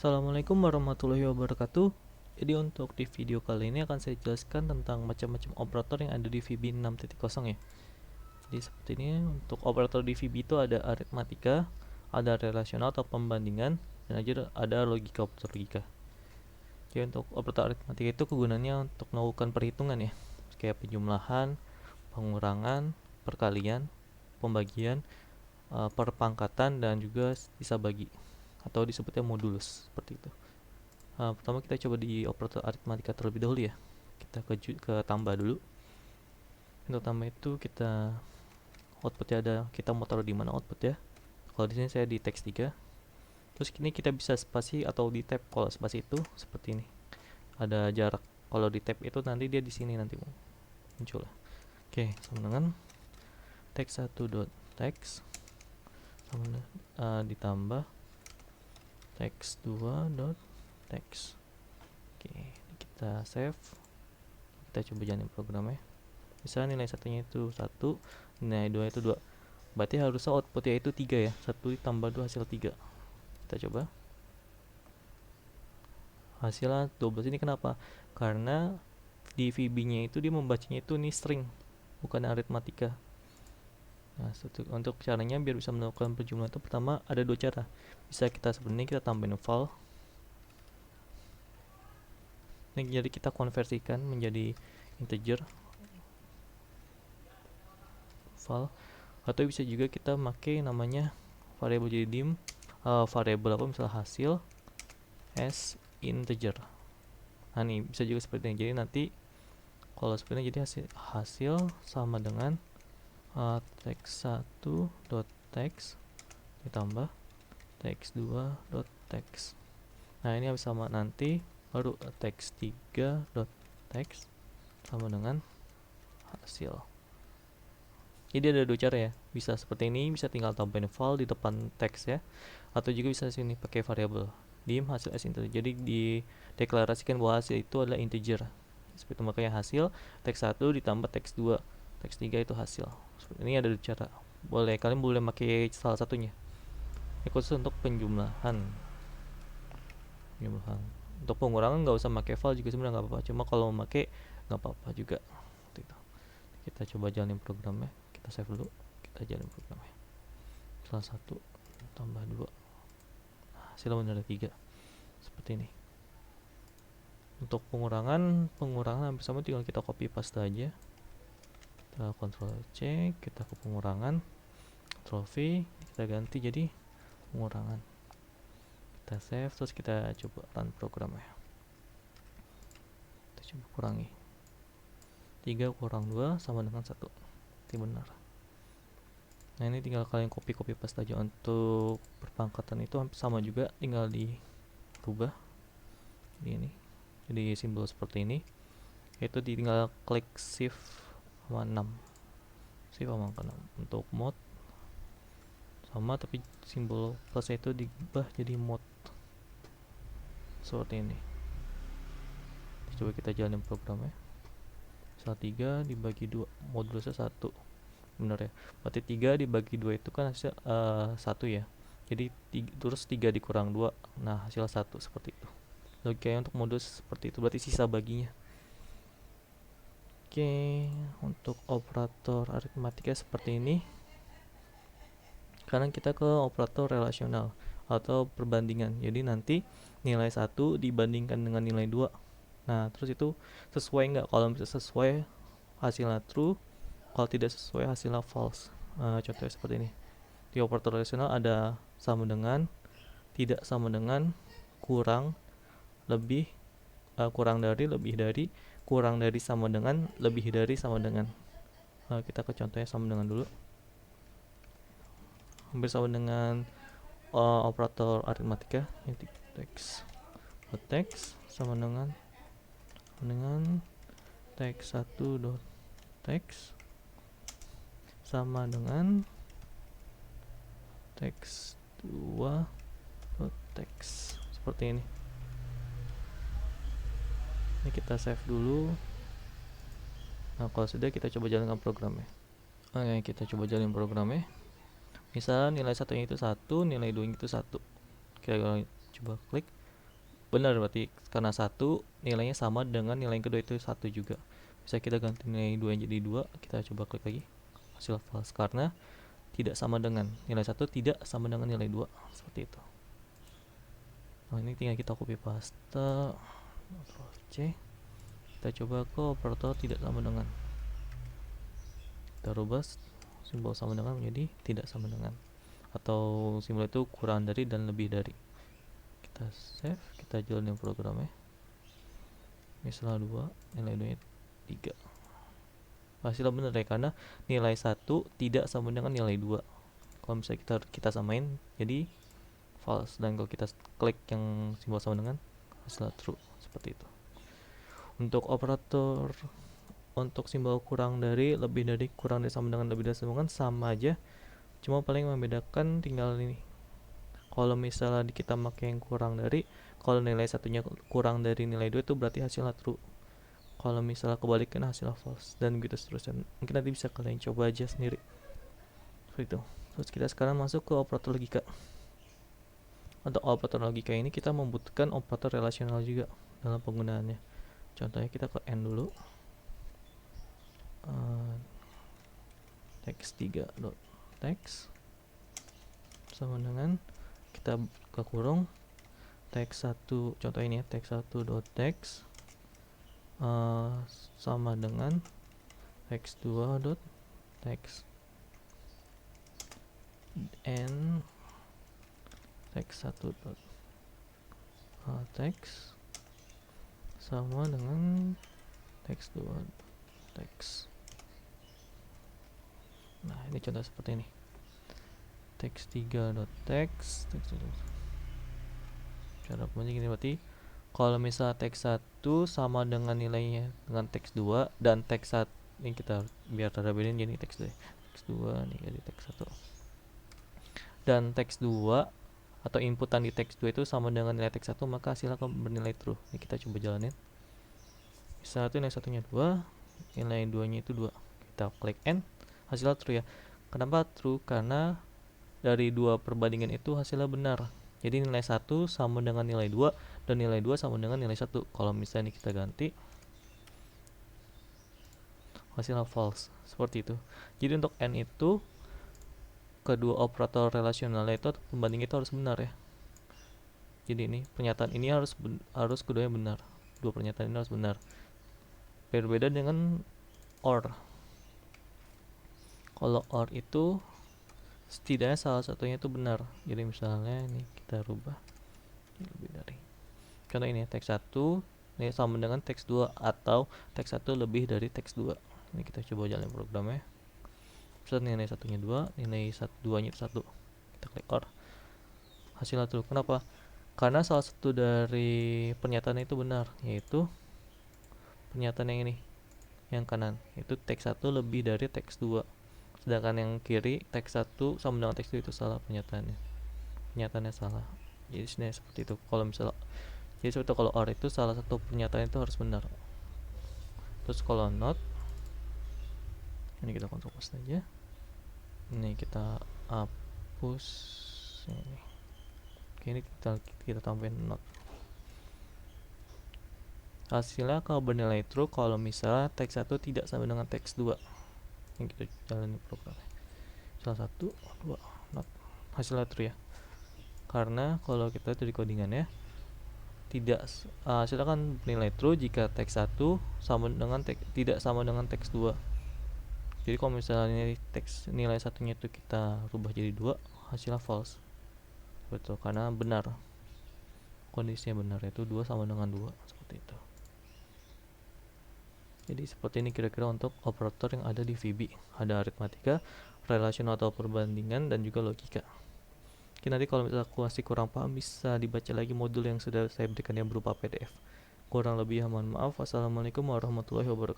Assalamualaikum warahmatullahi wabarakatuh. Jadi untuk di video kali ini akan saya jelaskan tentang macam-macam operator yang ada di VB 6.0 ya. Jadi seperti ini, untuk operator di VB itu ada aritmatika, ada relasional atau pembandingan, dan ada logika, operator logika. Jadi untuk operator aritmatika itu kegunaannya untuk melakukan perhitungan ya, kayak penjumlahan, pengurangan, perkalian, pembagian, perpangkatan, dan juga sisa bagi atau disebutnya modulus seperti itu. Pertama kita coba di operator aritmatika terlebih dahulu ya. Kita ke tambah dulu. Untuk tambah itu kita outputnya ada, kita mau taruh di mana output ya. Kalau di sini saya di teks 3. Terus ini kita bisa spasi atau di tab. Kalau spasi itu seperti ini. Ada jarak. Kalau di tab itu nanti dia di sini nanti muncul. Oke, sama dengan teks 1 dot teks sama ditambah teks 2 dot teks. Oke, kita save. Kita coba jalanin programnya. Misalnya nilai satunya itu 1, nilai 2 itu 2. Berarti harusnya outputnya itu 3 ya. 1 ditambah 2 hasil 3. Kita coba. Hasilnya 12. Ini kenapa? Karena di VB-nya itu dia membacanya itu nih string, bukan aritmatika. Nah, untuk caranya biar bisa melakukan perjumlahan itu pertama ada dua cara. Bisa kita sebenarnya kita tambahin val. Ini jadi kita konversikan menjadi integer val, atau bisa juga kita pakai namanya variabel jadi dim, variabel apa misalnya hasil as integer. Nah nih bisa juga seperti ini. Jadi nanti kalau seperti ini jadi hasil sama dengan teks 1 dot teks ditambah teks 2 dot teks. Nah ini habis sama nanti baru teks 3 dot teks sama dengan hasil. Jadi ada dua cara ya, bisa seperti ini, bisa tinggal tambahin val di depan teks ya, atau juga bisa sini pakai variabel dim hasil as integer. Jadi dideklarasikan bahwa hasil itu adalah integer. Seperti itu, makanya hasil teks 1 ditambah teks 2, teks 3 itu hasil. Seperti ini ada dua cara. Kalian boleh pakai salah satunya. Ini khusus untuk penjumlahan. Untuk pengurangan nggak usah pakai val juga sebenarnya nggak apa-apa. Cuma kalau mau pakai nggak apa-apa juga. Kita coba jalanin programnya. Kita save dulu, kita jalan programnya. Salah 1 tambah 2, hasilnya benar ada 3 seperti ini. Untuk pengurangan hampir sama, tinggal kita copy paste aja. Kita Ctrl C, kita ke pengurangan, Ctrl V, kita ganti jadi pengurangan. Kita save, terus kita coba run programnya. Kita coba kurangi. 3 kurang 2 sama dengan 1. Itu benar. Nah ini tinggal kalian copy paste aja. Untuk perpangkatan itu sama juga, tinggal dirubah ini jadi simbol seperti ini. Itu tinggal klik shift sama 6, shift sama 6. Untuk mode sama, tapi simbol plus itu diubah jadi mode seperti ini. Coba kita jalanin programnya. Misal 3 dibagi 2, modulusnya 1, benar ya. Berarti 3 dibagi 2 itu kan hasil 1 ya. Jadi terus 3 dikurang 2, nah hasil 1 seperti itu. Logikanya untuk modus seperti itu, berarti sisa baginya. Oke, untuk operator aritmatika seperti ini. Sekarang kita ke operator relasional atau perbandingan. Jadi nanti nilai 1 dibandingkan dengan nilai 2. Nah, terus itu sesuai nggak? Kalau misalnya sesuai, hasilnya true. Kalau tidak sesuai, hasilnya false. Contohnya seperti ini. Di operator relasional ada sama dengan, tidak sama dengan, kurang, lebih, kurang dari, lebih dari, kurang dari, sama dengan, lebih dari, sama dengan. Kita ke contohnya sama dengan dulu. Hampir sama dengan operator aritmatika. Ini teks sama dengan teks 1 dot teks sama dengan teks 2 dot teks seperti ini. Ini kita save dulu. Nah kalau sudah, kita coba jalankan programnya. Oke, kita coba jalanin programnya. Misal nilai satunya itu 1, nilai 2 itu 1. Kita coba klik. benar, berarti karena satu nilainya sama dengan nilai yang kedua itu satu juga. Bisa kita ganti nilai 2 jadi 2, kita coba klik lagi, hasil false karena tidak sama dengan nilai satu, tidak sama dengan nilai 2, seperti itu. Nah, ini tinggal kita copy paste, Ctrl C, kita coba ke operator tidak sama dengan, kita rubah simbol sama dengan menjadi tidak sama dengan, atau simbol itu kurang dari dan lebih dari. Kita save, kita jalanin programnya. Misalnya 2, nilai 2 nya 3. Hasilnya benar ya, karena nilai 1 tidak sama dengan nilai 2. Kalau misalnya kita samain jadi false, dan kalau kita klik yang simbol sama dengan, hasilnya true, seperti itu. Untuk operator untuk simbol kurang dari, lebih dari, kurang dari, sama dengan, lebih dari, sama dengan, sama aja, cuma paling membedakan tinggal ini. Kalau misalnya kita pakai yang kurang dari, kalau nilai satunya kurang dari nilai 2 itu berarti hasilnya true. Kalau misalnya kebalikan hasilnya false, dan gitu seterusnya. Mungkin nanti bisa kalian coba aja sendiri. Seperti itu. Terus kita sekarang masuk ke operator logika. Untuk operator logika ini kita membutuhkan operator relasional juga dalam penggunaannya. Contohnya kita ke N dulu. Text3.text sama dengan, kita buka kurung, text1, contoh ini ya, text1.text sama dengan text2.text, and text1.text sama dengan text2.text. Nah, ini contoh seperti ini. text3.text, cara pembanding ini berarti kalau misalnya text1 sama dengan nilainya dengan text2, dan text1 ini kita biar ada bedain jadi text2 nih jadi text1, dan text2 atau inputan di text2 itu sama dengan nilai text1, maka hasilnya akan bernilai true. Ini kita coba jalanin. Misalnya itu nilai satunya 2, nilai 2 nya itu 2, kita klik N, hasilnya true ya. Kenapa true? Karena dari dua perbandingan itu hasilnya benar. Jadi nilai 1 sama dengan nilai 2, dan nilai 2 sama dengan nilai 1. Kalau misalnya ini kita ganti, hasilnya false, seperti itu. Jadi untuk N itu, kedua operator relasionalnya itu atau pembanding itu harus benar ya. Jadi ini pernyataan ini harus keduanya benar. Dua pernyataan ini harus benar. Berbeda dengan OR. Kalau OR itu setidaknya salah satunya itu benar. Jadi misalnya ini kita rubah lebih dari, contoh ini text1 ini sama dengan text2, atau text1 lebih dari text2. Ini kita coba jalan programnya. Misalnya nilai satunya 2, nilai 2 nya 1, kita klik OR, hasilnya true. Kenapa? Karena salah satu dari pernyataan itu benar, yaitu pernyataan yang ini, yang kanan, itu text1 lebih dari text2. Sedangkan yang kiri text1 sama dengan text2 itu salah penyataannya salah. Jadi sebenarnya seperti itu. Kalau misalnya jadi seperti itu, kalau OR itu salah satu pernyataan itu harus benar. Terus kalau not, ini kita kontrol paste aja. Ini kita hapus ini. Oke, ini kita tambahin not. Hasilnya kalau bernilai true kalau misalnya text1 tidak sama dengan text2. Ini kita jalani programnya. Salah 1, 2, not. Hasilnya true ya. Karena kalau kita itu di codingannya tidak hasilnya kan bernilai true jika text1 sama dengan tidak sama dengan text2. Jadi kalau misalnya nilai satunya itu kita rubah jadi 2, hasilnya false. Betul, karena benar. Kondisinya benar, yaitu 2 sama dengan 2, seperti itu. Jadi seperti ini kira-kira untuk operator yang ada di VB. Ada aritmatika, relasional atau perbandingan, dan juga logika. Oke, nanti kalau misalnya aku masih kurang paham bisa dibaca lagi modul yang sudah saya berikan yang berupa PDF. Kurang lebih mohon maaf. Wassalamualaikum warahmatullahi wabarakatuh.